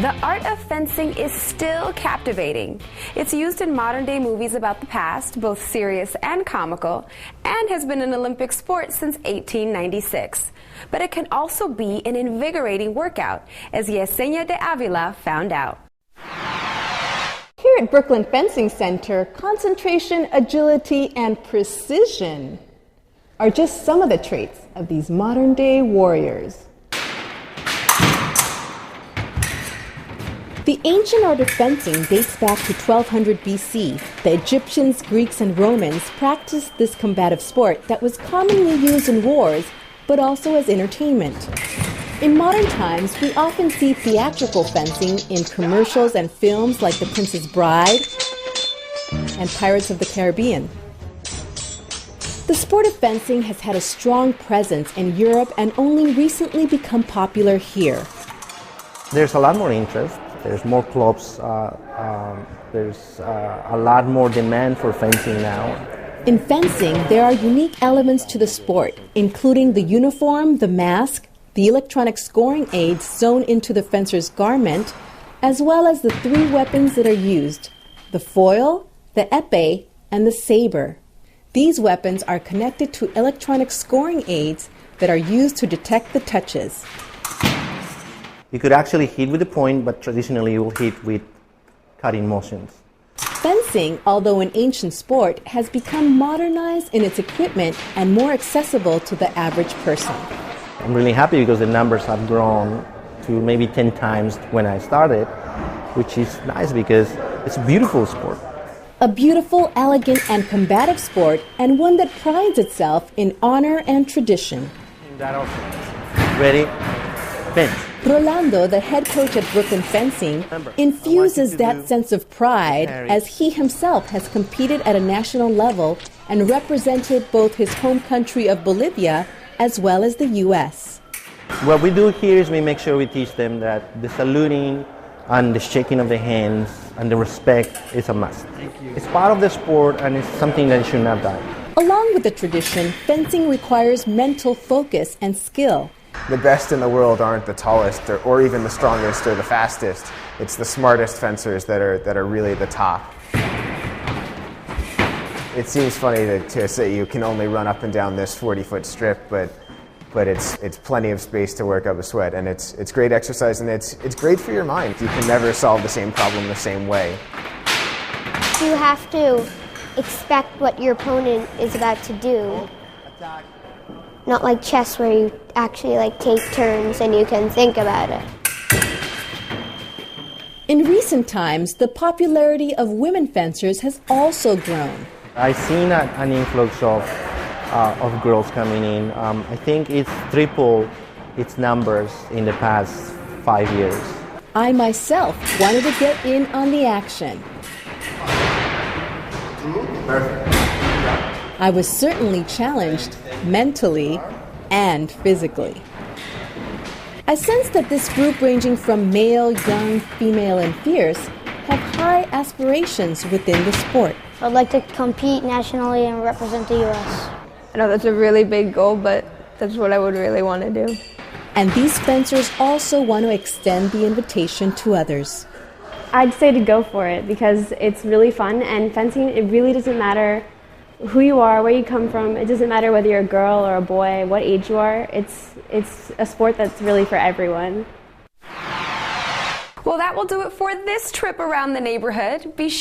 The art of fencing is still captivating. It's used in modern-day movies about the past, both serious and comical, and has been an Olympic sport since 1896. But it can also be an invigorating workout, as Yesenia de Avila found out. Here at Brooklyn Fencing Center, concentration, agility, and precision are just some of the traits of these modern-day warriors. The ancient art of fencing dates back to 1200 BC. The Egyptians, Greeks, and Romans practiced this combative sport that was commonly used in wars, but also as entertainment. In modern times, we often see theatrical fencing in commercials and films like The Princess Bride and Pirates of the Caribbean. The sport of fencing has had a strong presence in Europe and only recently become popular here. There's a lot more interest. There's more clubs, there's a lot more demand for fencing now. In fencing, there are unique elements to the sport, including the uniform, the mask, the electronic scoring aids sewn into the fencer's garment, as well as the three weapons that are used: the foil, the epee, and the saber. These weapons are connected to electronic scoring aids that are used to detect the touches. You could actually hit with the point, but traditionally you will hit with cutting motions. Fencing, although an ancient sport, has become modernized in its equipment and more accessible to the average person. I'm really happy because the numbers have grown to maybe 10 times when I started, which is nice because it's a beautiful sport. A beautiful, elegant, and combative sport, and one that prides itself in honor and tradition. Ready? Fence. Rolando, the head coach at Brooklyn Fencing, infuses that sense of pride as he himself has competed at a national level and represented both his home country of Bolivia as well as the U.S. What we do here is we make sure we teach them that the saluting and the shaking of the hands and the respect is a must. It's part of the sport and it's something that should not die. Along with the tradition, fencing requires mental focus and skill. The best in the world aren't the tallest or even the strongest or the fastest. It's the smartest fencers that are really the top. It seems funny to say you can only run up and down this 40-foot strip, but it's plenty of space to work up a sweat, and it's great exercise, and it's great for your mind. You can never solve the same problem the same way. You have to expect what your opponent is about to do. Not like chess where you actually take turns and you can think about it. In recent times, the popularity of women fencers has also grown. I've seen an influx of girls coming in. I think it's tripled its numbers in the past 5 years. I myself wanted to get in on the action. I was certainly challenged mentally and physically. I sense that this group, ranging from male, young, female, and fierce, have high aspirations within the sport. I'd like to compete nationally and represent the U.S. I know that's a really big goal, but that's what I would really want to do. And these fencers also want to extend the invitation to others. I'd say to go for it because it's really fun, and fencing, it really doesn't matter who you are, where you come from. It doesn't matter whether you're a girl or a boy, what age you are. It's a sport that's really for everyone. Well, that will do it for this trip around the neighborhood. Be sure